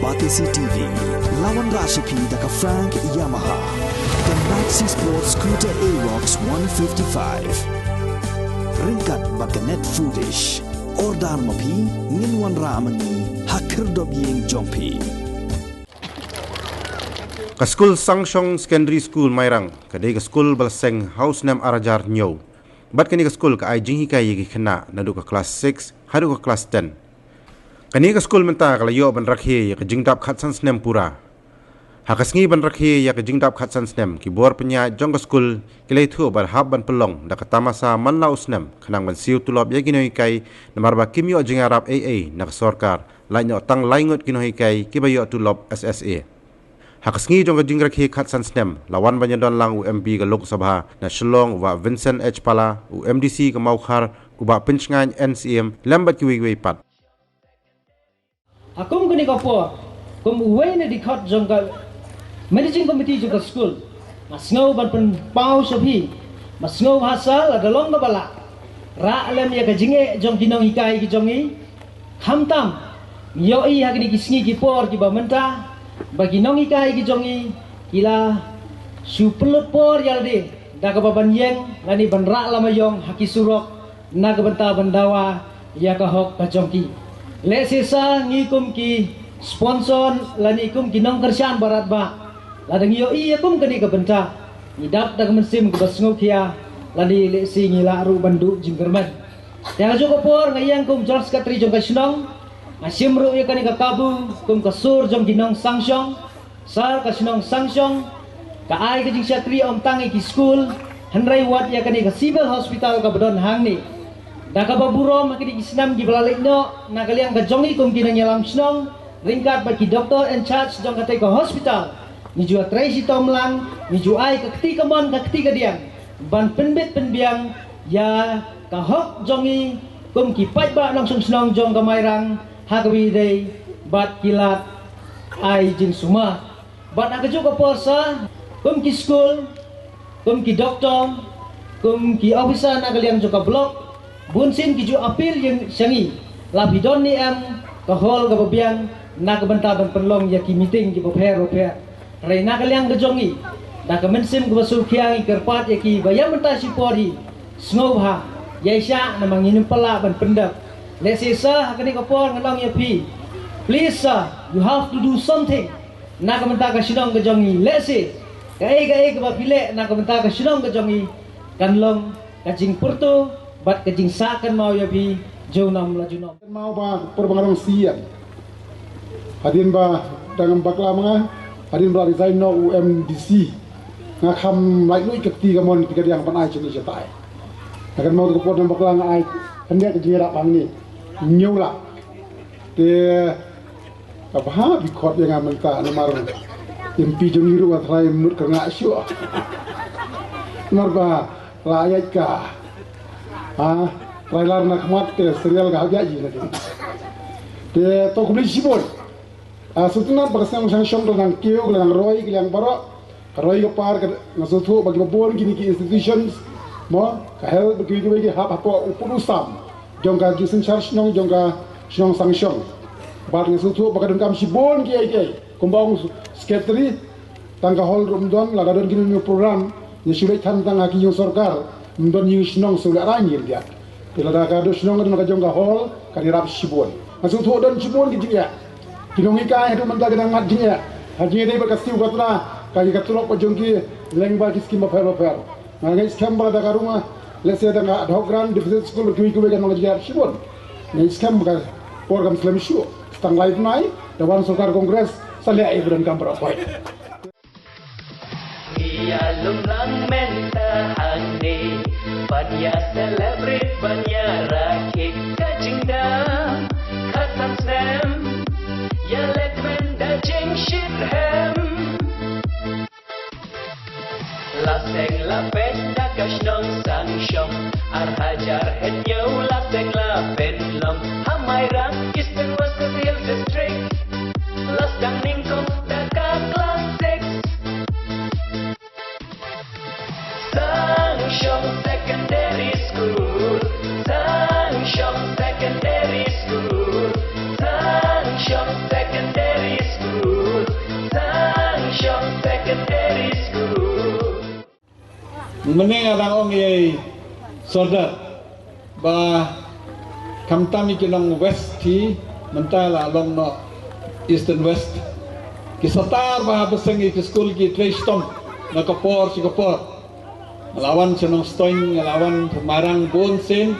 Batisi TV, lawan Rashipi daka Frank Yamaha, dan Maxi Sports Scooter Aerox 155. Ringkat baka net foodish, ordar mapi, nginwan ramani, hakir dobyeng jompi. Ka school Sangshong Secondary School Mairang, kadai ka school balseng house name Arajar Nyo. Bat kani ka school ka ay jinghi kay yigi kena nadu ka class 6, hadu ka class 10. Kani ka school menta kala yo ban rakhe ya ka jingdap khatsan snem pura. Hakasngi ban rakhe ya ka jingdap khatsan snem ki bor penya jong ka school kilai thu bar hab ban pelong da ka tamasa manla usnem khanang ban siu tulop ya ginoi kai namarba kimyo jingarap AA na sarkar lainyo tang laingot kinoi kai kibayo tulop SSA. Hakasngi jong ka jingrakhe khatsan snem lawan banyadon lang UMP ka Lok Sabha na Shillong wa Vincent H Pala UMDC ka Maukhar kuba pinchngan NCM lambat kiwi pat. Akum kini kapor, kum uway na dikot jong ka managing committee jong ka school. Mas ngaw ban pen pau sabi, mas ngaw hasal adalong ka bala. Ra alam ya ka jinge jong kinong hikai ki jongi, hamtam. Yoi hakini kisngi kipor ki ba menta, bagi nong hikai ki jongi kila supelut por yalde. Daga baban yeng lani ban ra lamayong haki surok naga benta bandawa ya ka hok ka jongki. Le sisa ngikum ki sponsor lani ikum kinong kersian barat ba ladang yo iya kum kani ka benta idap dag mensim ke basngo kia lani le si ngila ru bandu jingkerman yang joko por ngayang kum George Katri jong ka sinong asim ru ya kani ka kabu kum ka sur jong kinong sangsyong sar ka sinong sangsyong ka ai ka jing satri om tangi ki school hanrai wat ya kani ka civil hospital ka bedon hang ni Daka baburo makini isnam di balik no nakaliang kajongi kum kinang yalam snong ringkat bagi doktor in charge jong katai ke hospital ni jua Tracy Tomlang ni jua ai ke ketika mon ke ketika diang ban penbet penbiang ya ka hok jongi kum ki pai ba langsung snong jong ka Mairang hakawi dei bat kilat ai jing suma bat nak juga puasa kum ki school kum ki doktor kum ki officer nakaliang juga blok bunsin kiju apil yang sangi labidon ni am kahol kababiang na kabanta ban penlong ya ki meeting ki bopher reina kaliang kejongi da kemensim ke basul kiang kerpat ya ki bayam menta sipori snobha yaisha na manginum pala ban pendap le sisa hakani kapor ngalong ya pi please sir you have to do something na kabanta ka sinong kejongi le se kai ka bapile na kabanta ka sinong kejongi kanlong kajing purto bat kajing sakan mau ya bi jauh nam laju nam mau ba perbangarong sian hadin ba dengan bakla mga hadin ba design no UMDC ngakam lai lui keti kamon tiga yang panai chini cetai akan mau ko podam bakla ngai hendak kejira bang ni nyula te apa bi khot yang amenta nomor MP jongiru atrai menurut kerana syua nomor ba layat ka trailer nak mat ke serial ka haji lagi te to kubli sibol sutuna bagasang sang nang kiyo nang roy kilang baro roy ko par ka nasutu bagi babon kini ki institutions mo ka hel bagi bagi hap hapo upurusam jong ka gisin charge nong jong ka sinong sanction bar nasutu bagadon kam sibol ki ai kumbang secretary tangga hol rumdon lagadon kini program ni sulit tantang aki yung sarkar mendon yung sinong sulit ranyil dia bila dah kado sinong kado nakajong hol kadirap sibon masuk tu don sibon gitu ya kinong ikai itu mentah kadang ngajinya hajinya dia berkasih ukatlah kaki katulok pajongki lengba kiskim baper ngai skam bala da rumah lese da ad hoc grand deficit school kui kan ngaji sibon ngai skam ka program slam show stang live nai dewan sarkar kongres salia ibran kamera koi Ia lumrang mentahani Banya celebrate banya rakit kajingda Katan snem Ya lekmen da jeng shirhem Laseng lapen da kashnong sang shong Arhajar het yo laseng lapen long Hamairang Eastern Western Hill District Lasang ningkong da ka class 6 Sangshong Secondary School Sangshong Secondary School Sangshong Secondary School Meneng ada orang yang saudar bah kamtami kinong west ti mentala along no eastern west kisatar bah besengi ke school ki trestom na kapor si kapor lawan senong stoing lawan marang bon sen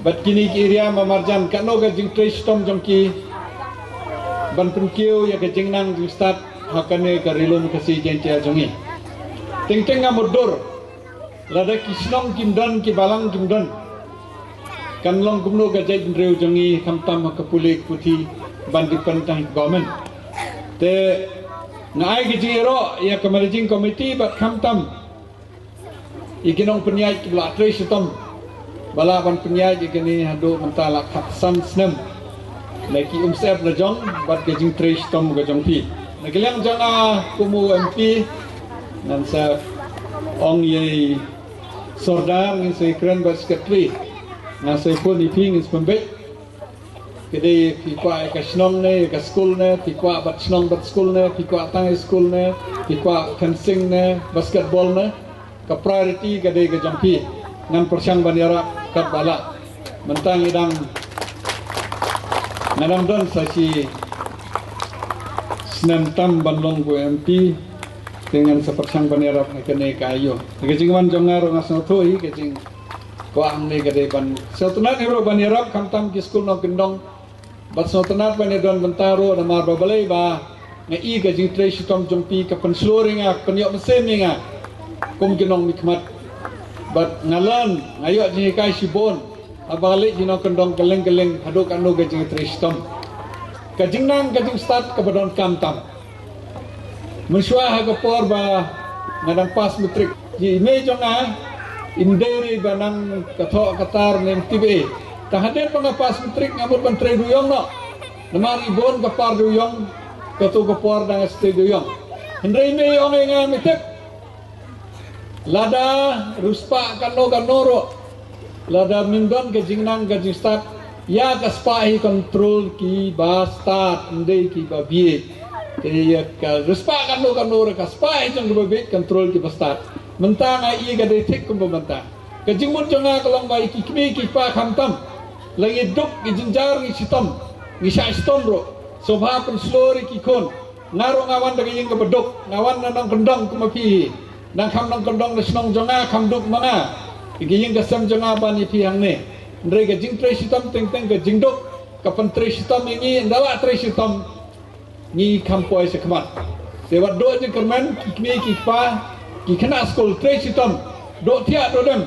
bat kini ki area mamarjan kano ga jing trestom jongki ban penkiu ya ke jingnang jing start hakane karilum kasi jengcel jongi teng-teng ngamudur lada kisnong kimdan ki balang kimdan kanlong kumno gajai dreu jongi kamtam kapulik puti bandi pentang government te ngai ki jiro ya ke managing committee bat kamtam ikinong penyai ki bla tresutom bala ban penyai ikini hadu mentala kapsan snem laki umsep la jong bat gajing tresutom gajong pi nagilang janga kumu MP nan sa ong ye sordar ngin say kren bat sekretari na say pun iping is pembek kede pikwa ka snong ne ka school ne pikwa bat snong bat school ne pikwa tang school ne pikwa fencing ne basketball ne ka priority kede ka jampi ngan persyang bandera kat bala mentang idang ngadam don sa si senentam bandong ku MP dengan sepersyang bandera kene kayo kejingwan jongar ngasno thoi kejing ko amne gade ban sotunat hero bandera kamtam ki school no kendong bat sotunat bandera bentaro na mar babalai ba ngai kejing trace tom jompi ka pensloring ak penyok mesin nga kum kinong mikmat bat ngalan ngayo ji kai sibon abalik jino kendong keleng-keleng haduk anu kejing trace tom kajing nang kajing start kabadon kamtam mensyuah kapor ba ngadang pas metrik di mejo na inderi banang kathok katar nem tibe tahaden pang pas metrik ngamut bantre duyong no namar ibon kapar duyong katu kapor dang ste duyong hendrei me yong nga mitek lada ruspa kano kanoro lada mindon kajing nang kajing start ya kaspahi kontrol ki ba start ndei ki ba bie kaya ka ruspa kanu kaspahi jang ba bie kontrol ki ba start mentang ai ga de thik kum banta kajing mun jonga kalong bai ki kmi ki pa khamtam langi duk ki jinjar ni sitom ni sa sitom ro sobha pun slori ki kon ngaro ngawan daga yeng ka beduk ngawan nang kendong kumapi nang kham nang kendong snong jonga kham duk mana ki yeng ka sam jonga ban ni pi hang ne ndre ga jing tre sitom teng teng ga jing duk ka pan tre sitom ini ndala tre sitom ni kampoi se khamat sewat do je kerman ki kmi ki pa ki khana school tre sitom do thia do dem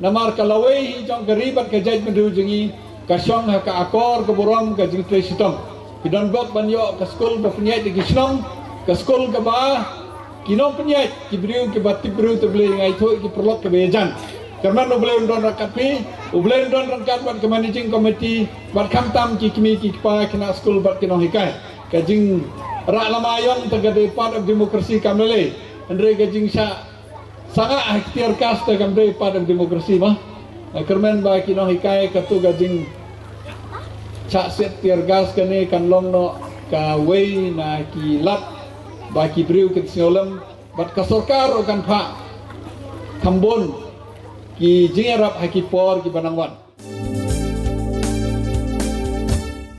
namar kalawai hi jong garibat ka jaj mendu jingi ka syong ha ka akor ka borom ka jing tre sitom pidon bok banyo ka school ba punyai di kisnong ka school ka ba kinong punyai ki briu ki bati briu te ble ngai thoi ki perlok ka bejan karena no boleh undon rakat pi boleh undon rakat bat ke managing committee bat kamtam ki kmi ki pa kena school bat kinong hikai kajing ra lamayon tagade part of democracy kamle andre kajing sa sangat ikhtiar kas ta kamle part of democracy mah kermen ba kinong hikai katu kajing cha set tiar gas kane kanlong no ka wei na ki lat ba ki briu ke siolam bat ka sarkar kan pha thambon ki jingarap haki por ki banangwan